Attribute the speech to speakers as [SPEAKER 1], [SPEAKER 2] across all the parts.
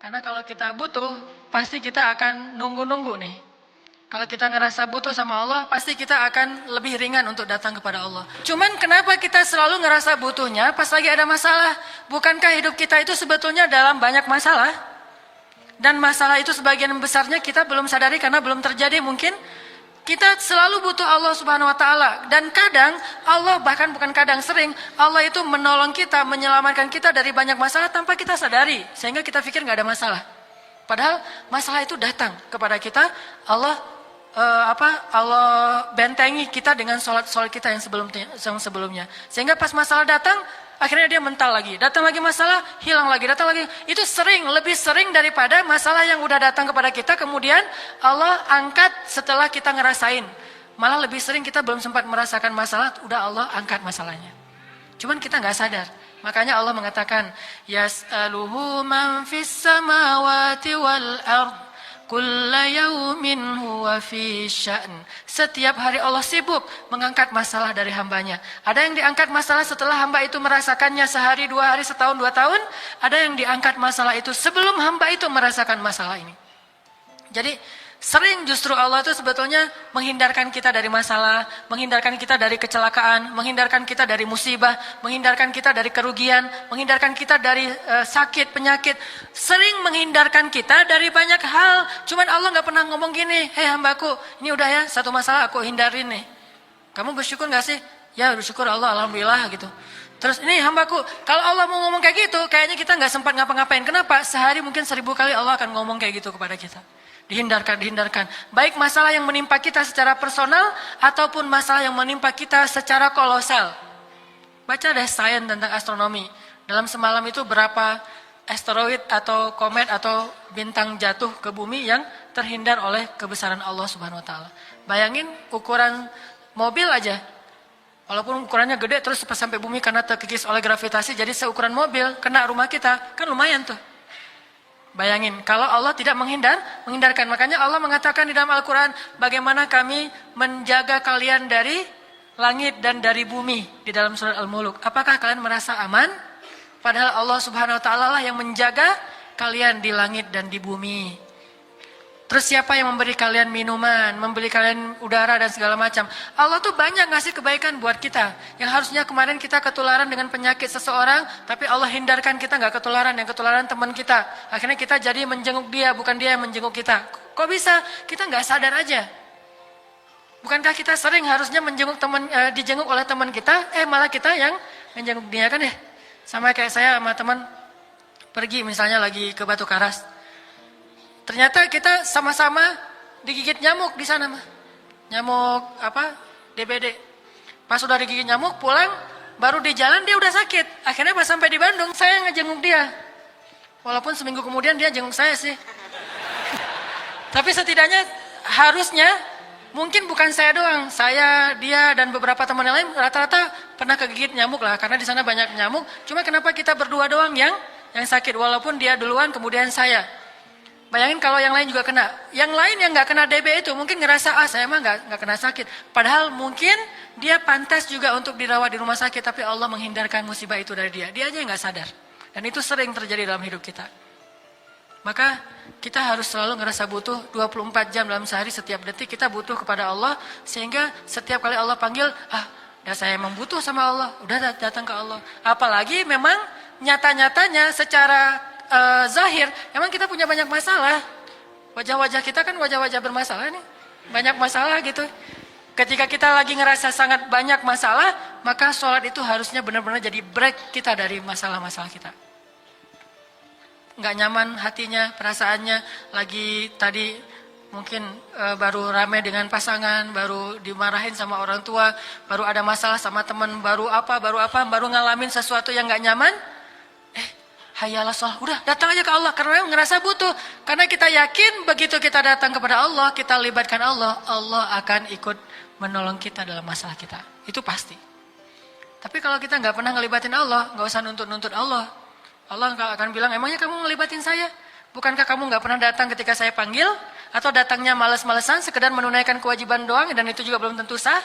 [SPEAKER 1] Karena kalau kita butuh, pasti kita akan nunggu-nunggu nih. Kalau kita ngerasa butuh sama Allah, pasti kita akan lebih ringan untuk datang kepada Allah. Cuman kenapa kita selalu ngerasa butuhnya pas lagi ada masalah? Bukankah hidup kita itu sebetulnya dalam banyak masalah? Dan masalah itu sebagian besarnya kita belum sadari karena belum terjadi mungkin. Kita selalu butuh Allah Subhanahu wa taala, dan kadang Allah, bahkan bukan kadang, sering Allah itu menolong kita, menyelamatkan kita dari banyak masalah tanpa kita sadari, sehingga kita pikir nggak ada masalah. Padahal masalah itu datang kepada kita, Allah Allah bentengi kita dengan sholat kita yang sebelumnya. Sehingga pas masalah datang, akhirnya dia mental lagi. Datang lagi masalah, hilang lagi, datang lagi. Itu lebih sering daripada masalah yang udah datang kepada kita, kemudian Allah angkat setelah kita ngerasain. Malah lebih sering kita belum sempat merasakan masalah, udah Allah angkat masalahnya. Cuman kita nggak sadar. Makanya Allah mengatakan, Yas'aluhu man fis samawati wal ard. Kulla yaumin huwa fi sya'n. Setiap hari Allah sibuk mengangkat masalah dari hambanya. Ada yang diangkat masalah setelah hamba itu merasakannya sehari, 2 hari, setahun, 2 tahun. Ada yang diangkat masalah itu sebelum hamba itu merasakan masalah ini. Jadi sering justru Allah itu sebetulnya menghindarkan kita dari masalah, menghindarkan kita dari kecelakaan, menghindarkan kita dari musibah, menghindarkan kita dari kerugian, menghindarkan kita dari sakit, penyakit. Sering menghindarkan kita dari banyak hal. Cuman Allah nggak pernah ngomong gini, hei hambaku, ini udah ya, satu masalah aku hindarin nih. Kamu bersyukur nggak sih? Ya bersyukur Allah, alhamdulillah gitu. Terus ini hambaku, kalau Allah mau ngomong kayak gitu, kayaknya kita nggak sempat ngapa-ngapain. Kenapa? Sehari mungkin 1000 kali Allah akan ngomong kayak gitu kepada kita. Dihindarkan. Baik masalah yang menimpa kita secara personal ataupun masalah yang menimpa kita secara kolosal. Baca deh sains tentang astronomi. Dalam semalam itu berapa asteroid atau komet atau bintang jatuh ke bumi yang terhindar oleh kebesaran Allah Subhanahu wa taala. Bayangin ukuran mobil aja. Walaupun ukurannya gede terus sampai bumi karena terkikis oleh gravitasi jadi seukuran mobil kena rumah kita, kan lumayan tuh. Bayangin, kalau Allah tidak menghindarkan. Makanya Allah mengatakan di dalam Al-Quran, bagaimana kami menjaga kalian dari langit dan dari bumi. Di dalam surat Al-Muluk. Apakah kalian merasa aman? Padahal Allah Subhanahu wa ta'ala lah yang menjaga kalian di langit dan di bumi. Terus siapa yang memberi kalian minuman, memberi kalian udara dan segala macam. Allah tuh banyak ngasih kebaikan buat kita. Yang harusnya kemarin kita ketularan dengan penyakit seseorang, tapi Allah hindarkan kita nggak ketularan, yang ketularan teman kita. Akhirnya kita jadi menjenguk dia, bukan dia yang menjenguk kita. Kok bisa? Kita nggak sadar aja. Bukankah kita sering harusnya dijenguk oleh teman kita, malah kita yang menjenguk dia kan ya? Sama kayak saya sama teman pergi misalnya lagi ke Batu Karas. Ternyata kita sama-sama digigit nyamuk di sana mah. Nyamuk DBD. Pas udah digigit nyamuk pulang, baru di jalan dia udah sakit. Akhirnya pas sampai di Bandung saya ngejenguk dia. Walaupun seminggu kemudian dia jenguk saya sih. Tapi setidaknya harusnya mungkin bukan saya doang, saya, dia dan beberapa teman yang lain rata-rata pernah kegigit nyamuk lah karena di sana banyak nyamuk. Cuma kenapa kita berdua doang yang sakit walaupun dia duluan kemudian saya. Bayangin kalau yang lain juga kena. Yang lain yang nggak kena DB itu mungkin ngerasa saya mah nggak kena sakit. Padahal mungkin dia pantas juga untuk dirawat di rumah sakit, tapi Allah menghindarkan musibah itu dari dia. Dia aja nggak sadar. Dan itu sering terjadi dalam hidup kita. Maka kita harus selalu ngerasa butuh 24 jam dalam sehari, setiap detik kita butuh kepada Allah. Sehingga setiap kali Allah panggil, udah saya emang butuh sama Allah, udah datang ke Allah. Apalagi memang nyata-nyatanya secara zahir, emang kita punya banyak masalah. Wajah-wajah kita kan wajah-wajah bermasalah nih. Banyak masalah gitu. Ketika kita lagi ngerasa sangat banyak masalah, maka sholat itu harusnya benar-benar jadi break kita dari masalah-masalah kita. Nggak nyaman hatinya, perasaannya, lagi tadi mungkin baru rame dengan pasangan, baru dimarahin sama orang tua, baru ada masalah sama teman, baru ngalamin sesuatu yang nggak nyaman. Hayalah sholat, udah datang aja ke Allah karena ngerasa butuh. Karena kita yakin begitu kita datang kepada Allah, kita libatkan Allah, Allah akan ikut menolong kita dalam masalah kita. Itu pasti. Tapi kalau kita nggak pernah ngelibatin Allah, nggak usah nuntut-nuntut Allah. Allah akan bilang, emangnya kamu ngelibatin saya? Bukankah kamu nggak pernah datang ketika saya panggil? Atau datangnya males-malesan, sekedar menunaikan kewajiban doang, dan itu juga belum tentu sah?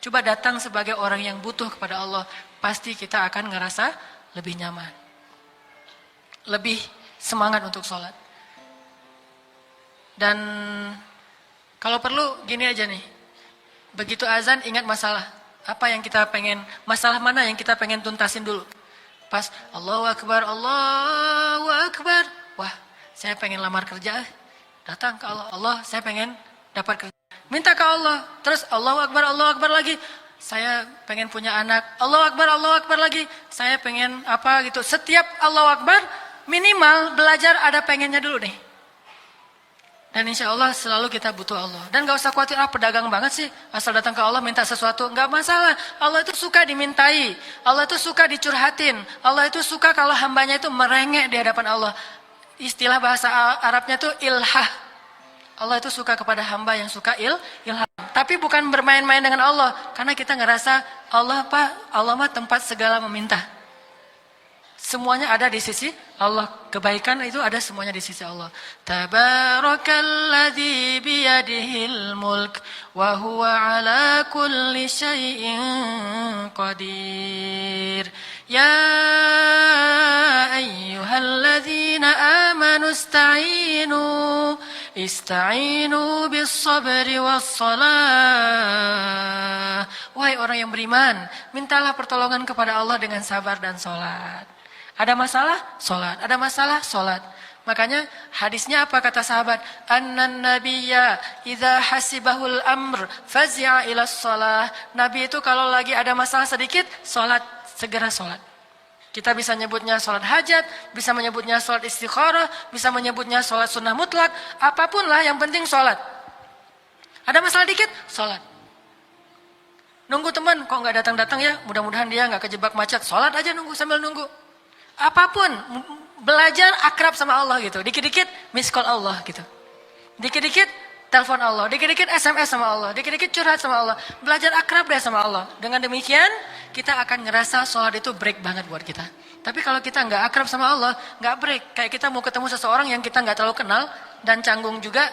[SPEAKER 1] Coba datang sebagai orang yang butuh kepada Allah. Pasti kita akan ngerasa lebih nyaman. Lebih semangat untuk sholat. Dan kalau perlu gini aja nih, begitu azan ingat masalah. Apa yang kita pengen, masalah mana yang kita pengen tuntasin dulu. Pas Allahu Akbar, Allahu Akbar. Wah, saya pengen lamar kerja. Datang ke Allah, Allah saya pengen dapat kerja. Minta ke Allah, terus Allahu Akbar lagi. Saya pengen punya anak, Allahu Akbar lagi. Saya pengen apa gitu. Setiap Allahu Akbar, minimal belajar ada pengennya dulu nih. Dan insya Allah selalu kita butuh Allah. Dan gak usah khawatir, pedagang banget sih. Asal datang ke Allah minta sesuatu, gak masalah. Allah itu suka dimintai. Allah itu suka dicurhatin. Allah itu suka kalau hambanya itu merengek di hadapan Allah. Istilah bahasa Arabnya itu ilhah. Allah itu suka kepada hamba yang suka ilham. Tapi bukan bermain-main dengan Allah. Karena kita ngerasa Allah mah tempat segala meminta. Semuanya ada di sisi Allah. Kebaikan itu ada semuanya di sisi Allah. Tabarakalladzi biyadihil mulk wa huwa ala kulli syai'in qadir. Ya ayyuhalladzina amanu ista'inu bis sabri was salah. Wahai orang yang beriman, mintalah pertolongan kepada Allah dengan sabar dan salat. Ada masalah? Salat. Ada masalah? Salat. Makanya hadisnya apa kata sahabat? Annan nabiyya idza hasibahul amr fazi'a ila shalah. Nabi itu kalau lagi ada masalah sedikit, salat, segera salat. Kita bisa menyebutnya salat hajat, bisa menyebutnya salat istikharah, bisa menyebutnya salat sunnah mutlak, apapun lah yang penting salat. Ada masalah dikit, salat. Nunggu teman, kok nggak datang-datang ya? Mudah-mudahan dia nggak kejebak macet. Salat aja nunggu sambil nunggu. Apapun, belajar akrab sama Allah gitu. Dikit-dikit miss call Allah gitu. Dikit-dikit telepon Allah, dikit-dikit SMS sama Allah, dikit-dikit curhat sama Allah. Belajar akrab deh sama Allah. Dengan demikian, kita akan ngerasa sholat itu break banget buat kita. Tapi kalau kita nggak akrab sama Allah, nggak break. Kayak kita mau ketemu seseorang yang kita nggak terlalu kenal dan canggung juga,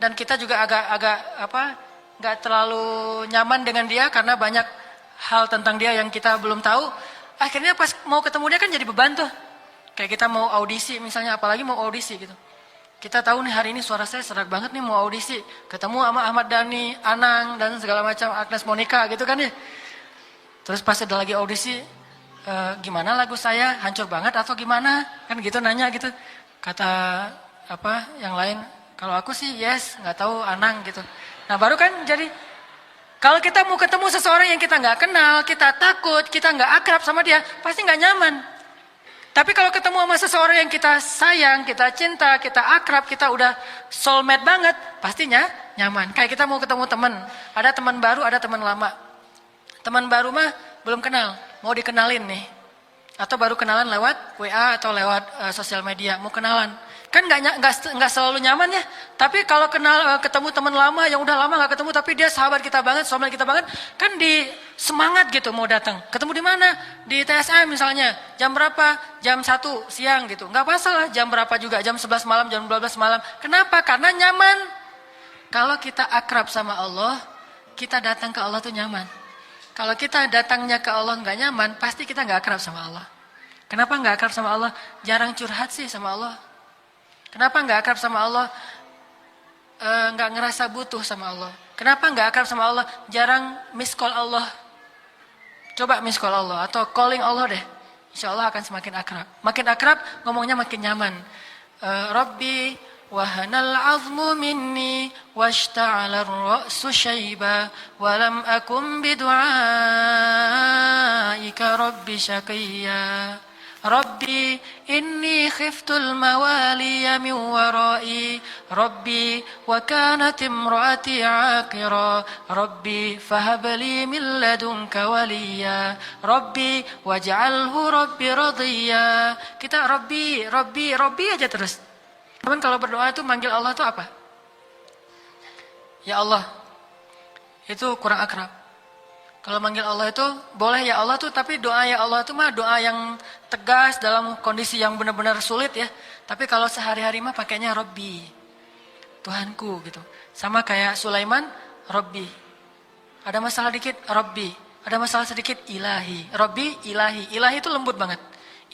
[SPEAKER 1] dan kita juga agak nggak terlalu nyaman dengan dia karena banyak hal tentang dia yang kita belum tahu. Akhirnya pas mau ketemu dia kan jadi beban tuh. Kayak kita mau audisi misalnya, apalagi mau audisi gitu. Kita tahu nih hari ini suara saya serak banget nih mau audisi. Ketemu sama Ahmad Dhani, Anang, dan segala macam, Agnes Monica gitu kan ya. Terus pas ada lagi audisi, gimana lagu saya, hancur banget atau gimana? Kan gitu nanya gitu. Kata yang lain, kalau aku sih yes, nggak tahu Anang gitu. Nah baru kan jadi, kalau kita mau ketemu seseorang yang kita nggak kenal, kita takut, kita nggak akrab sama dia, pasti nggak nyaman. Tapi kalau ketemu sama seseorang yang kita sayang, kita cinta, kita akrab, kita udah soulmate banget, pastinya nyaman. Kayak kita mau ketemu teman, ada teman baru, ada teman lama. Teman baru mah belum kenal, mau dikenalin nih. Atau baru kenalan lewat WA atau lewat sosial media, mau kenalan. Kan nggak selalu nyaman ya. Tapi kalau ketemu teman lama yang udah lama nggak ketemu, tapi dia sahabat kita banget, soulmate kita banget, kan di semangat gitu mau datang. Ketemu di mana? Di TSM misalnya. Jam berapa? Jam 1 siang gitu. Nggak masalah. Jam berapa juga? Jam 11 malam, jam 12 malam. Kenapa? Karena nyaman. Kalau kita akrab sama Allah, kita datang ke Allah tuh nyaman. Kalau kita datangnya ke Allah nggak nyaman, pasti kita nggak akrab sama Allah. Kenapa nggak akrab sama Allah? Jarang curhat sih sama Allah. Kenapa nggak akrab sama Allah? Nggak ngerasa butuh sama Allah. Kenapa nggak akrab sama Allah? Jarang miss call Allah. Coba miss call Allah atau calling Allah deh. Insya Allah akan semakin akrab. Makin akrab, ngomongnya makin nyaman. Rabbi wahanal azmu minni washta'ala ar-ra'su syaiba walam akum bidu'aika rabbi syaqiyya. Rabbi inni khiftul mawaliya min warai Rabbi wa kanat imraati aqira Rabbi fahabli min ladunka waliya Rabbi waj'alhu Rabbi radhiya. Kita Rabbi aja terus. Teman kalau berdoa itu manggil Allah itu apa? Ya Allah. Itu kurang akrab. Kalau manggil Allah itu boleh ya Allah tuh, tapi doa ya Allah itu mah doa yang tegas dalam kondisi yang benar-benar sulit ya. Tapi kalau sehari-hari mah pakainya Rabbi, Tuhanku gitu. Sama kayak Sulaiman, Rabbi. Ada masalah dikit, Rabbi. Ada masalah sedikit, Ilahi. Rabbi, Ilahi. Ilahi itu lembut banget.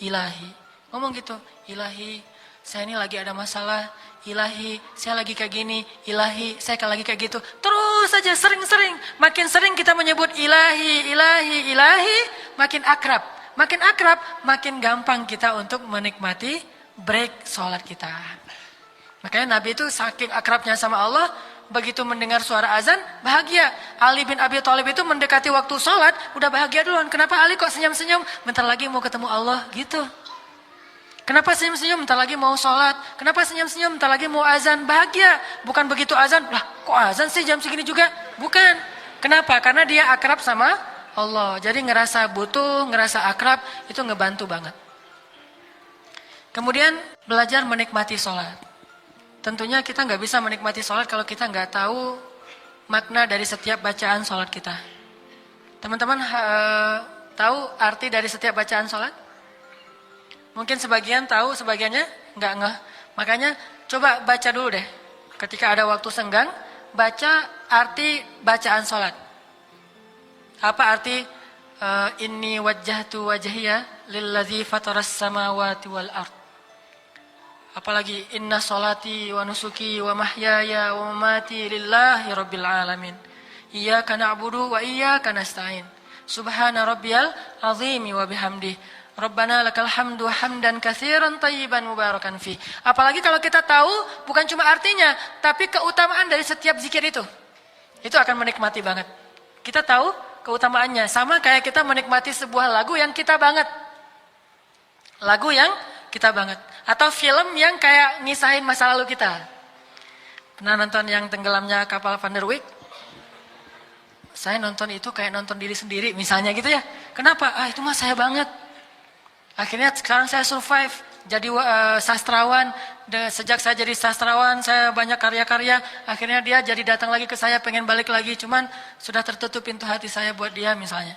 [SPEAKER 1] Ilahi. Ngomong gitu, Ilahi. Saya ini lagi ada masalah, Ilahi, saya lagi kayak gini, Ilahi, saya lagi kayak gitu. Terus saja sering-sering, makin sering kita menyebut Ilahi, Ilahi, Ilahi, makin akrab. Makin akrab, makin gampang kita untuk menikmati break sholat kita. Makanya Nabi itu saking akrabnya sama Allah, begitu mendengar suara azan, bahagia. Ali bin Abi Thalib itu mendekati waktu sholat, udah bahagia duluan. Kenapa Ali kok senyum-senyum? Bentar lagi mau ketemu Allah, gitu. Kenapa senyum-senyum? Bentar lagi mau sholat. Kenapa senyum-senyum? Bentar lagi mau azan. Bahagia. Bukan begitu azan, lah kok azan sih jam segini juga? Bukan. Kenapa? Karena dia akrab sama Allah. Jadi ngerasa butuh, ngerasa akrab, itu ngebantu banget. Kemudian belajar menikmati sholat. Tentunya kita nggak bisa menikmati sholat kalau kita nggak tahu makna dari setiap bacaan sholat kita. Teman-teman tahu arti dari setiap bacaan sholat? Mungkin sebagian tahu, sebagiannya nggak ngeh. Makanya coba baca dulu deh. Ketika ada waktu senggang, baca arti bacaan sholat. Apa arti inni wajjahtu wajhiya lilladzi fataras samawati wal ard. Apalagi inna sholati wa nusuki wa mahyaya wa mamati lillahi rabbil alamin. Iyyaka na'budu wa iyyaka nasta'in. Subhana rabbiyal azimi wa bihamdihi. Rabbana lakal hamdu hamdan katsiran tayyiban mubarakan fi. Apalagi kalau kita tahu bukan cuma artinya, tapi keutamaan dari setiap zikir itu. Itu akan menikmati banget. Kita tahu keutamaannya. Sama kayak kita menikmati sebuah lagu yang kita banget. Lagu yang kita banget. Atau film yang kayak ngisahin masa lalu kita. Pernah nonton yang tenggelamnya kapal Van der Wijk? Saya nonton itu kayak nonton diri sendiri misalnya gitu ya. Kenapa? Itu mah saya banget. Akhirnya sekarang saya survive, jadi sastrawan. Sejak saya jadi sastrawan, saya banyak karya-karya. Akhirnya dia jadi datang lagi ke saya, pengen balik lagi. Cuman sudah tertutup pintu hati saya buat dia misalnya.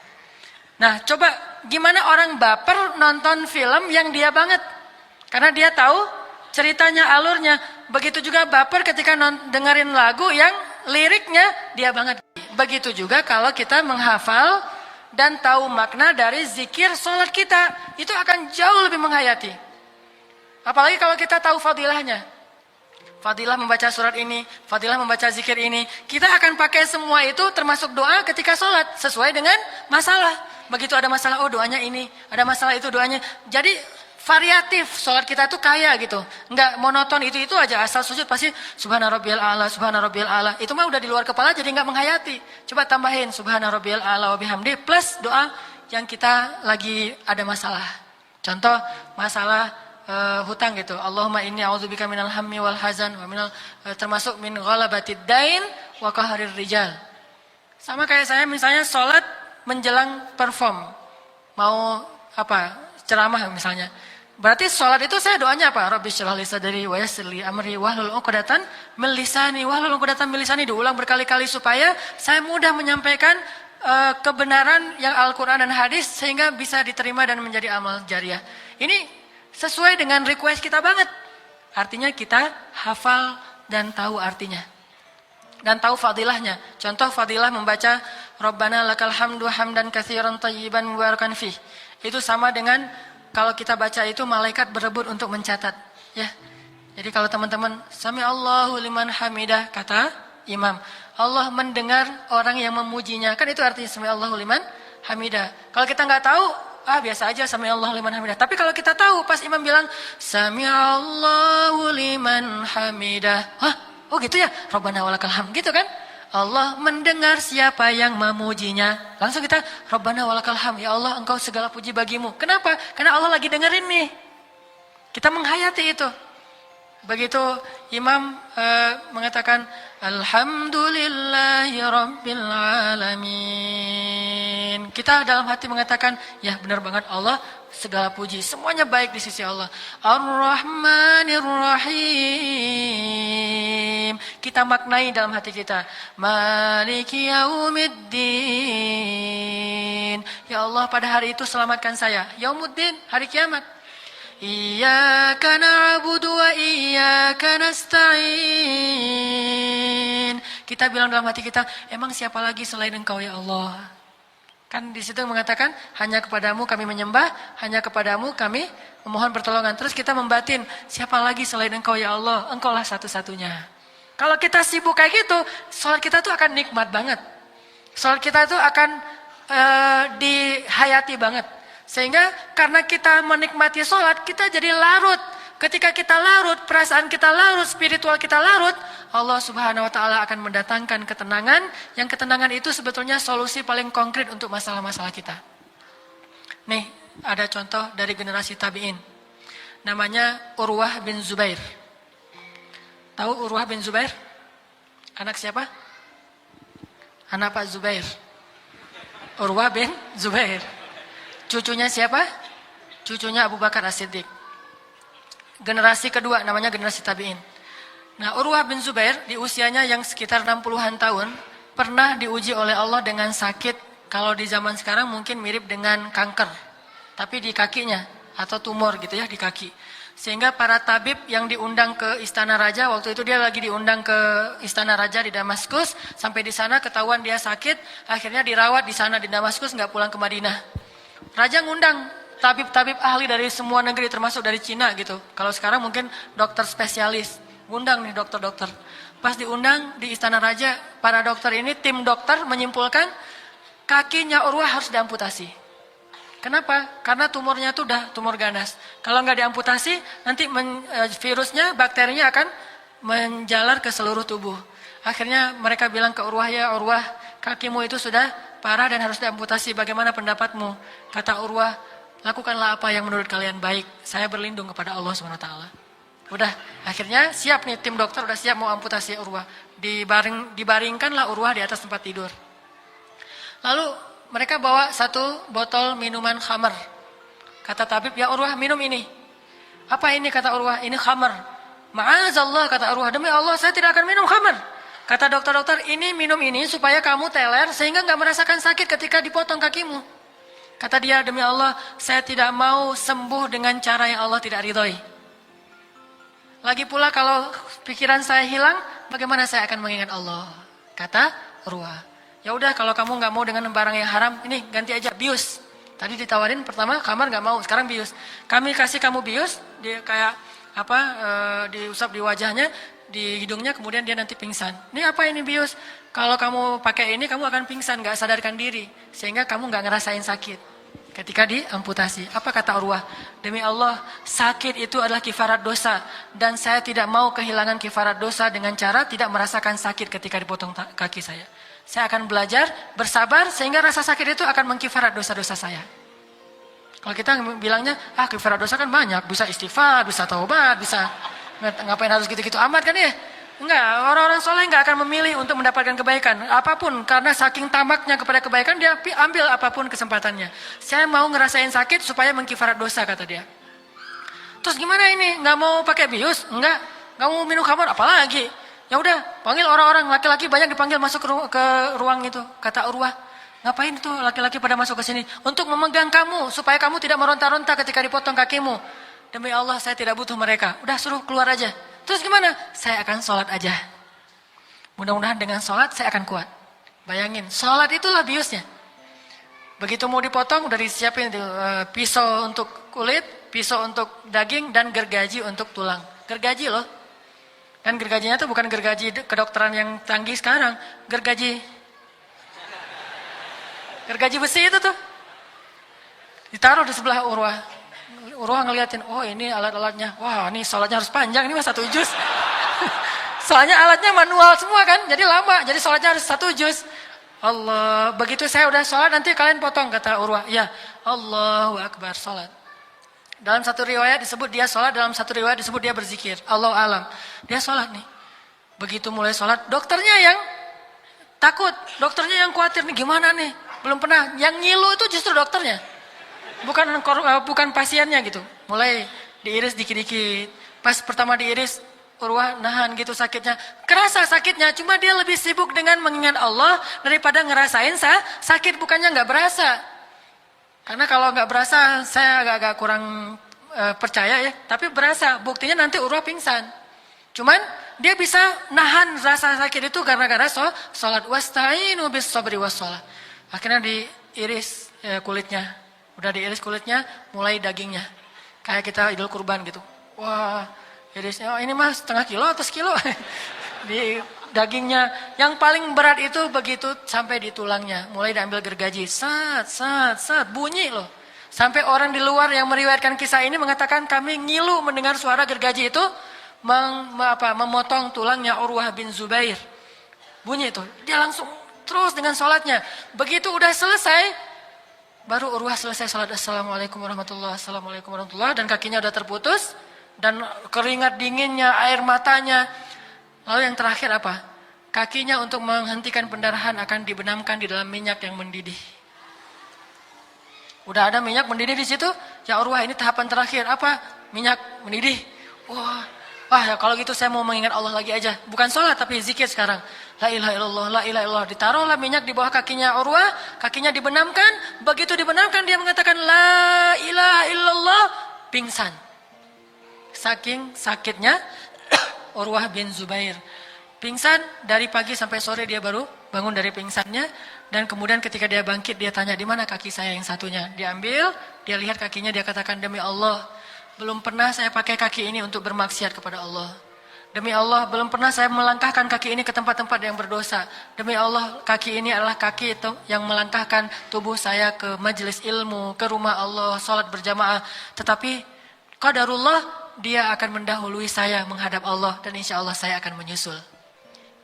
[SPEAKER 1] Nah coba gimana orang baper nonton film yang dia banget. Karena dia tahu ceritanya, alurnya. Begitu juga baper ketika dengerin lagu yang liriknya dia banget. Begitu juga kalau kita menghafal dan tahu makna dari zikir sholat kita, itu akan jauh lebih menghayati. Apalagi kalau kita tahu fadilahnya. Fadilah membaca surat ini, fadilah membaca zikir ini. Kita akan pakai semua itu termasuk doa ketika sholat, sesuai dengan masalah. Begitu ada masalah, oh doanya ini, ada masalah itu doanya. Jadi variatif, sholat kita tuh kaya gitu. Enggak monoton itu aja, asal sujud pasti subhana rabbiyal a'la, subhana rabbiyal a'la. Itu mah udah di luar kepala jadi enggak menghayati. Coba tambahin subhana rabbiyal a'la wa bihamdi plus doa yang kita lagi ada masalah. Contoh masalah hutang gitu. Allahumma inni a'udzubika minal hammi wal hazan wa minal termasuk min ghalabatid dain wa qaharir rijal. Sama kayak saya misalnya sholat menjelang perform. Mau ceramah misalnya. Berarti sholat itu saya doanya apa? Rabbi syrah li sadri wa yassir li amri wahlul 'uqdatan min lisani. Wahlul 'uqdatan min lisani diulang berkali-kali supaya saya mudah menyampaikan kebenaran yang Al-Qur'an dan hadis sehingga bisa diterima dan menjadi amal jariah. Ini sesuai dengan request kita banget. Artinya kita hafal dan tahu artinya. Dan tahu fadilahnya. Contoh fadilah membaca Rabbana lakal hamdu hamdan katsiran tayyiban mubarakan fih. Itu sama dengan kalau kita baca itu malaikat berebut untuk mencatat, ya. Jadi kalau teman-teman sami Allahu liman hamidah kata imam, Allah mendengar orang yang memujinya. Kan itu artinya sami Allahu liman hamidah. Kalau kita nggak tahu, biasa aja sami Allahu liman hamidah. Tapi kalau kita tahu pas imam bilang sami Allahu liman hamidah. Oh gitu ya. Rabbana walakal hamd gitu kan? Allah mendengar siapa yang memujinya. Langsung kita Rabbana walakal hamd. Ya Allah, engkau segala puji bagimu. Kenapa? Karena Allah lagi dengerin nih. Kita menghayati itu. Begitu imam mengatakan alhamdulillahi rabbil alamin. Kita dalam hati mengatakan, ya benar banget Allah segala puji, semuanya baik di sisi Allah. Ar-Rahmanir Rahim. Kita maknai dalam hati kita. Maliki yaumiddin. Ya Allah, pada hari itu selamatkan saya. Yaumuddin, hari kiamat. Iyyaka na'budu wa iyyaka nasta'in. Kita bilang dalam hati kita, emang siapa lagi selain Engkau ya Allah? Kan di situ mengatakan hanya kepadamu kami menyembah, hanya kepadamu kami memohon pertolongan. Terus kita membatin, siapa lagi selain engkau ya Allah? Engkaulah satu-satunya. Kalau kita sibuk kayak gitu, sholat kita tuh akan nikmat banget. Sholat kita tuh akan dihayati banget. Sehingga karena kita menikmati sholat, kita jadi larut. Ketika kita larut, perasaan kita larut, spiritual kita larut, Allah Subhanahu wa Ta'ala akan mendatangkan ketenangan. Yang ketenangan itu sebetulnya solusi paling konkret untuk masalah-masalah kita. Nih, ada contoh dari generasi tabi'in. Namanya Urwah bin Zubair. Tahu Urwah bin Zubair? Anak siapa? Anak Pak Zubair. Urwah bin Zubair. Cucunya siapa? Cucunya Abu Bakar As-Siddiq. Generasi kedua, namanya generasi tabi'in. Nah, Urwah bin Zubair di usianya yang sekitar 60-an tahun pernah diuji oleh Allah dengan sakit, kalau di zaman sekarang mungkin mirip dengan kanker, tapi di kakinya atau tumor gitu ya di kaki. Sehingga para tabib yang diundang ke istana raja, waktu itu dia lagi diundang ke istana raja di Damaskus, sampai di sana ketahuan dia sakit, akhirnya dirawat di sana di Damaskus, nggak pulang ke Madinah. Raja ngundang tabib-tabib ahli dari semua negeri termasuk dari Cina gitu. Kalau sekarang mungkin dokter spesialis. Ngundang nih dokter-dokter. Pas diundang di istana raja, para dokter ini, tim dokter menyimpulkan kakinya Urwah harus diamputasi. Kenapa? Karena tumornya itu udah tumor ganas. Kalau nggak diamputasi, nanti virusnya, bakterinya akan menjalar ke seluruh tubuh. Akhirnya mereka bilang ke Urwah, ya Urwah, kakimu itu sudah parah dan harus diamputasi. Bagaimana pendapatmu? Kata Urwah, lakukanlah apa yang menurut kalian baik. Saya berlindung kepada Allah SWT. Udah, akhirnya siap nih, tim dokter udah siap mau amputasi Urwah. Dibaringkanlah Urwah di atas tempat tidur. Lalu mereka bawa satu botol minuman khamar. Kata tabib, ya Urwah, minum ini. Apa ini? Kata Urwah, ini khamar. Ma'azallah, kata Urwah, demi Allah saya tidak akan minum khamar. Kata dokter-dokter, ini minum ini supaya kamu teler sehingga gak merasakan sakit ketika dipotong kakimu. Kata dia, demi Allah saya tidak mau sembuh dengan cara yang Allah tidak ridhoi. Lagi pula kalau pikiran saya hilang, bagaimana saya akan mengingat Allah? Kata Urwah, ya udah kalau kamu nggak mau dengan barang yang haram, ini ganti aja bius. Tadi ditawarin pertama kamar nggak mau, sekarang bius. Kami kasih kamu bius, dia kayak apa? Diusap di wajahnya, di hidungnya, kemudian dia nanti pingsan. Ini apa ini bius? Kalau kamu pakai ini, kamu akan pingsan, nggak sadarkan diri, sehingga kamu nggak ngerasain sakit ketika diamputasi. Apa kata Urwah? Demi Allah, sakit itu adalah kifarat dosa. Dan saya tidak mau kehilangan kifarat dosa dengan cara tidak merasakan sakit ketika dipotong kaki saya. Saya akan belajar, bersabar, sehingga rasa sakit itu akan mengkifarat dosa-dosa saya. Kalau kita bilangnya, kifarat dosa kan banyak. Bisa istighfar, bisa taubat, bisa ngapain harus gitu-gitu amat kan ya? Enggak, orang-orang soleh enggak akan memilih untuk mendapatkan kebaikan apapun, karena saking tamaknya kepada kebaikan dia ambil apapun kesempatannya. Saya mau ngerasain sakit supaya mengkifarat dosa, kata dia. Terus gimana ini? Enggak mau pakai bius? Enggak mau minum khamar, apalagi? Ya udah, panggil orang-orang, laki-laki banyak dipanggil masuk ke ruang itu. Kata Urwah, ngapain tuh laki-laki pada masuk ke sini? Untuk memegang kamu supaya kamu tidak meronta-ronta ketika dipotong kakimu. Demi Allah saya tidak butuh mereka. Udah suruh keluar aja. Terus gimana? Saya akan sholat aja. Mudah-mudahan dengan sholat saya akan kuat. Bayangin, sholat itulah biusnya. Begitu mau dipotong, udah disiapin pisau untuk kulit, pisau untuk daging, dan gergaji untuk tulang. Gergaji loh. Dan gergajinya tuh bukan gergaji kedokteran yang canggih sekarang. Gergaji besi itu tuh. Ditaruh di sebelah Urwah. Urwah ngeliatin, oh ini alat-alatnya. Wah ini sholatnya harus panjang, ini mah 1 juz. Soalnya alatnya manual semua kan, jadi lama. Jadi sholatnya harus 1 juz. Allah, begitu saya udah sholat nanti kalian potong, kata Urwah. Ya, Allahu Akbar, sholat. Dalam satu riwayat disebut dia sholat, dalam satu riwayat disebut dia berzikir. Allahu alam. Dia sholat nih. Begitu mulai sholat, dokternya yang takut, dokternya yang khawatir nih, gimana nih? Belum pernah, yang ngilu itu justru dokternya. Bukan pasiennya gitu. Mulai diiris dikit-dikit. Pas pertama diiris, Urwah nahan gitu sakitnya. Kerasa sakitnya, cuma dia lebih sibuk dengan mengingat Allah daripada ngerasain sakit, bukannya nggak berasa. Karena kalau nggak berasa, saya agak-agak kurang percaya ya. Tapi berasa, buktinya nanti Urwah pingsan. Cuman dia bisa nahan rasa sakit itu gara-gara sholat. Wasta'inu bis sabri was shalah. Akhirnya diiris kulitnya. Udah diiris kulitnya, mulai dagingnya. Kayak kita idul kurban gitu. Wah, irisnya, oh, ini mas setengah kilo atau sekilo? Di dagingnya. Yang paling berat itu begitu sampai di tulangnya. Mulai diambil gergaji. Sat, bunyi loh. Sampai orang di luar yang meriwayatkan kisah ini mengatakan kami ngilu mendengar suara gergaji itu memotong tulangnya Urwah bin Zubair. Bunyi itu. Dia langsung terus dengan sholatnya. Begitu udah selesai, baru Urwah selesai sholat. Assalamualaikum warahmatullahi, dan kakinya udah terputus. Dan keringat dinginnya, air matanya. Lalu yang terakhir apa? Kakinya untuk menghentikan pendarahan akan dibenamkan di dalam minyak yang mendidih. Udah ada minyak mendidih di situ. Ya Urwah, ini tahapan terakhir. Apa? Minyak mendidih. Wah ya kalau gitu saya mau mengingat Allah lagi aja. Bukan sholat tapi zikir sekarang. La ilaha illallah, la ilaha illallah. Ditaruhlah minyak di bawah kakinya Urwah. Kakinya dibenamkan. Begitu dibenamkan dia mengatakan la ilaha illallah. Pingsan. Saking sakitnya Urwah bin Zubair. Pingsan dari pagi sampai sore dia baru bangun dari pingsannya. Dan kemudian ketika dia bangkit dia tanya di mana kaki saya yang satunya. Dia ambil, dia lihat kakinya, dia katakan demi Allah. Belum pernah saya pakai kaki ini untuk bermaksiat kepada Allah. Demi Allah, belum pernah saya melangkahkan kaki ini ke tempat-tempat yang berdosa. Demi Allah, kaki ini adalah kaki itu yang melangkahkan tubuh saya ke majelis ilmu, ke rumah Allah, sholat berjamaah. Tetapi qadarullah, dia akan mendahului saya menghadap Allah dan insya Allah saya akan menyusul.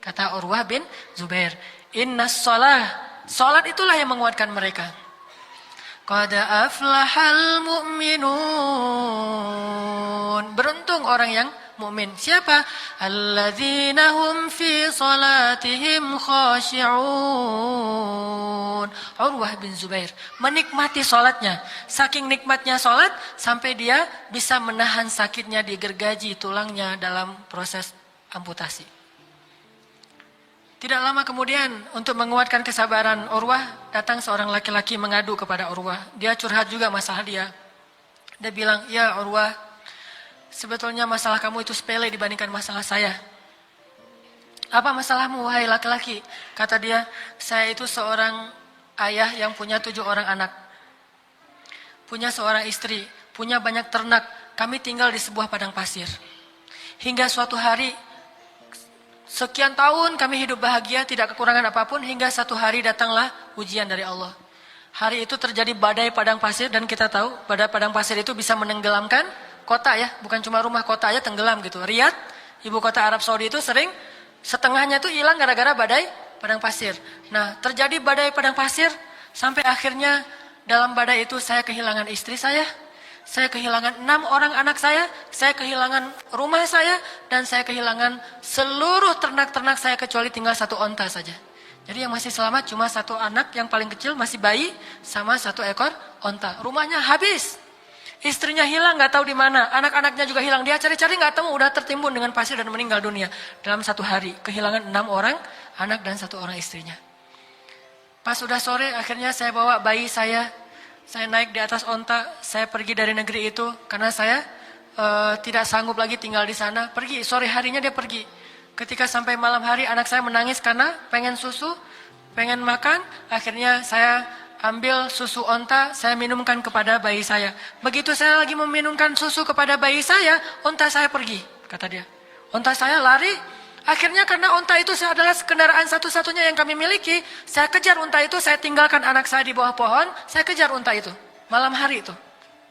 [SPEAKER 1] Kata Urwah bin Zubair, innas sholat itulah yang menguatkan mereka. Qad aflahal mu'minun. Beruntung orang yang mukmin. Siapa? Alladzina hum fi salatihim khashi'un. Urwah bin Zubair menikmati salatnya. Saking nikmatnya salat sampai dia bisa menahan sakitnya di gergaji tulangnya dalam proses amputasi. Tidak lama kemudian untuk menguatkan kesabaran Urwah, datang seorang laki-laki mengadu kepada Urwah. Dia curhat juga masalah dia. Dia bilang, ya Urwah, sebetulnya masalah kamu itu sepele dibandingkan masalah saya. Apa masalahmu wahai laki-laki? Kata dia, saya itu seorang ayah yang punya 7 orang anak. Punya seorang istri, punya banyak ternak. Kami tinggal di sebuah padang pasir. Hingga suatu hari, sekian tahun kami hidup bahagia, tidak kekurangan apapun, hingga satu hari datanglah ujian dari Allah. Hari itu terjadi badai padang pasir dan kita tahu badai padang pasir itu bisa menenggelamkan kota ya, bukan cuma rumah, kota aja tenggelam gitu. Riyadh, ibu kota Arab Saudi itu sering setengahnya itu hilang gara-gara badai padang pasir. Nah, terjadi badai padang pasir sampai akhirnya dalam badai itu saya kehilangan istri saya kehilangan 6 orang anak saya kehilangan rumah saya, dan saya kehilangan seluruh ternak-ternak saya kecuali tinggal 1 onta saja. Jadi yang masih selamat cuma 1 anak yang paling kecil masih bayi sama 1 ekor onta. Rumahnya habis. Istrinya hilang, nggak tahu di mana. Anak-anaknya juga hilang. Dia cari-cari nggak temu, udah tertimbun dengan pasir dan meninggal dunia dalam 1 hari. Kehilangan 6 orang anak dan 1 orang istrinya. Pas sudah sore, akhirnya saya bawa bayi saya naik di atas onta. Saya pergi dari negeri itu karena saya tidak sanggup lagi tinggal di sana. Pergi sore harinya dia pergi. Ketika sampai malam hari anak saya menangis karena pengen susu, pengen makan. Akhirnya saya ambil susu onta, saya minumkan kepada bayi saya. Begitu saya lagi meminumkan susu kepada bayi saya, onta saya pergi, kata dia. Onta saya lari. Akhirnya karena onta itu adalah kendaraan satu-satunya yang kami miliki, saya kejar onta itu, saya tinggalkan anak saya di bawah pohon, saya kejar onta itu. Malam hari itu.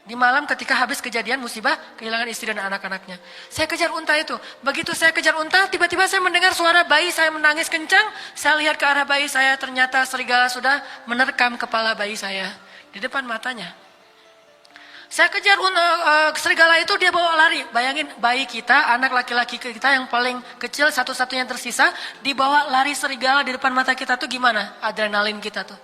[SPEAKER 1] Di malam ketika habis kejadian musibah, kehilangan istri dan anak-anaknya. Saya kejar unta itu. Begitu saya kejar unta, tiba-tiba saya mendengar suara bayi saya menangis kencang. Saya lihat ke arah bayi saya, ternyata serigala sudah menerkam kepala bayi saya di depan matanya. Saya kejar serigala itu, dia bawa lari. Bayangin bayi kita, anak laki-laki kita yang paling kecil, satu-satunya yang tersisa, dibawa lari serigala di depan mata kita tuh gimana? Adrenalin kita tuh.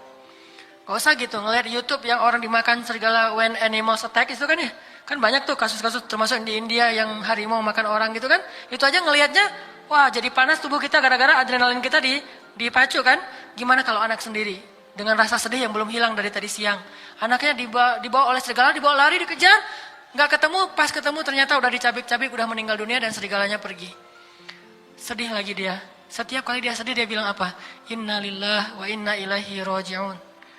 [SPEAKER 1] Gak usah gitu, ngeliat YouTube yang orang dimakan serigala when animals attack itu kan ya. Kan banyak tuh kasus-kasus termasuk di India yang harimau makan orang gitu kan. Itu aja ngelihatnya, wah jadi panas tubuh kita gara-gara adrenalin kita dipacu kan. Gimana kalau anak sendiri? Dengan rasa sedih yang belum hilang dari tadi siang. Anaknya dibawa oleh serigala, dibawa lari, dikejar. Gak ketemu, pas ketemu ternyata udah dicabik-cabik, udah meninggal dunia dan serigalanya pergi. Sedih lagi dia. Setiap kali dia sedih dia bilang apa? Innalillah wa inna ilaihi raji'un.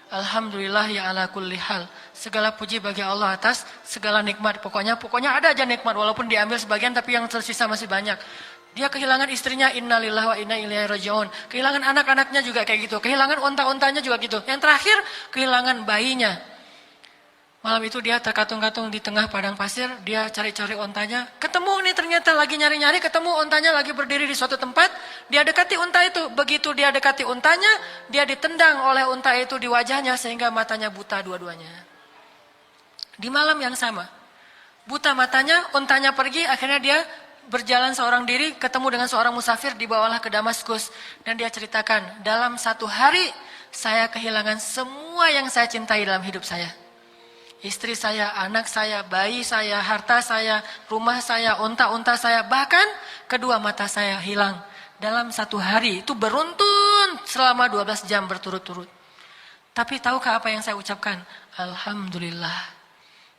[SPEAKER 1] Alhamdulillah ya ala kulli hal. Segala puji bagi Allah atas segala nikmat. Pokoknya ada aja nikmat walaupun diambil sebagian tapi yang tersisa masih banyak. Dia kehilangan istrinya, innalillahi wa inna ilaihi rajiun. Kehilangan anak-anaknya juga kayak gitu. Kehilangan unta-untanya juga gitu. Yang terakhir kehilangan bayinya. Malam itu dia terkatung-katung di tengah padang pasir, dia cari-cari ontanya, ketemu nih ternyata lagi nyari-nyari, ketemu ontanya lagi berdiri di suatu tempat, dia dekati unta itu, begitu dia dekati untanya, dia ditendang oleh unta itu di wajahnya sehingga matanya buta dua-duanya. Di malam yang sama, buta matanya, untanya pergi, akhirnya dia berjalan seorang diri, ketemu dengan seorang musafir, dibawalah ke Damaskus, dan dia ceritakan, dalam satu hari saya kehilangan semua yang saya cintai dalam hidup saya. Istri saya, anak saya, bayi saya, harta saya, rumah saya, unta-unta saya, bahkan kedua mata saya hilang. Dalam satu hari itu beruntun selama 12 jam berturut-turut. Tapi tahukah apa yang saya ucapkan? Alhamdulillah.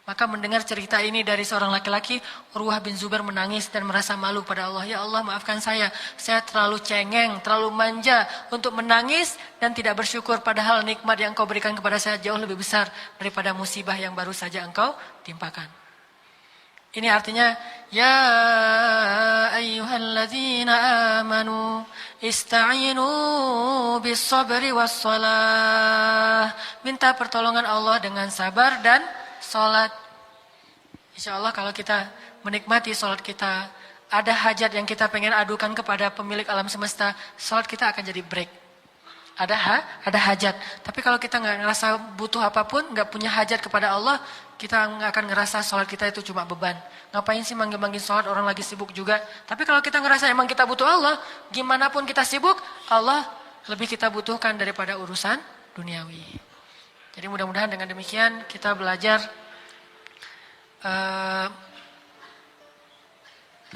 [SPEAKER 1] Maka mendengar cerita ini dari seorang laki-laki, Urwah bin Zubair menangis dan merasa malu pada Allah. Ya Allah, maafkan saya terlalu cengeng, terlalu manja untuk menangis dan tidak bersyukur, padahal nikmat yang Engkau berikan kepada saya jauh lebih besar daripada musibah yang baru saja Engkau timpakan. Ini artinya, ya ayyuhalladzina amanu ista'inu bis sabri was salah. Minta pertolongan Allah dengan sabar dan salat. Insya Allah kalau kita menikmati salat kita, ada hajat yang kita pengen adukan kepada pemilik alam semesta, salat kita akan jadi break. Ada hajat. Tapi kalau kita nggak ngerasa butuh apapun, nggak punya hajat kepada Allah, kita nggak akan ngerasa salat kita itu cuma beban. Ngapain sih manggil-manggil salat, orang lagi sibuk juga. Tapi kalau kita ngerasa emang kita butuh Allah, gimana pun kita sibuk, Allah lebih kita butuhkan daripada urusan duniawi. Jadi mudah-mudahan dengan demikian kita belajar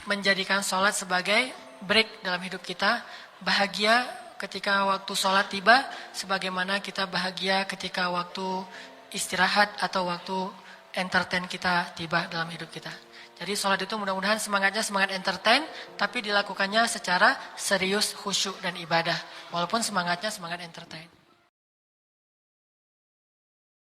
[SPEAKER 1] menjadikan sholat sebagai break dalam hidup kita. Bahagia ketika waktu sholat tiba, sebagaimana kita bahagia ketika waktu istirahat atau waktu entertain kita tiba dalam hidup kita. Jadi sholat itu mudah-mudahan semangatnya semangat entertain, tapi dilakukannya secara serius, khusyuk dan ibadah. Walaupun semangatnya semangat entertain.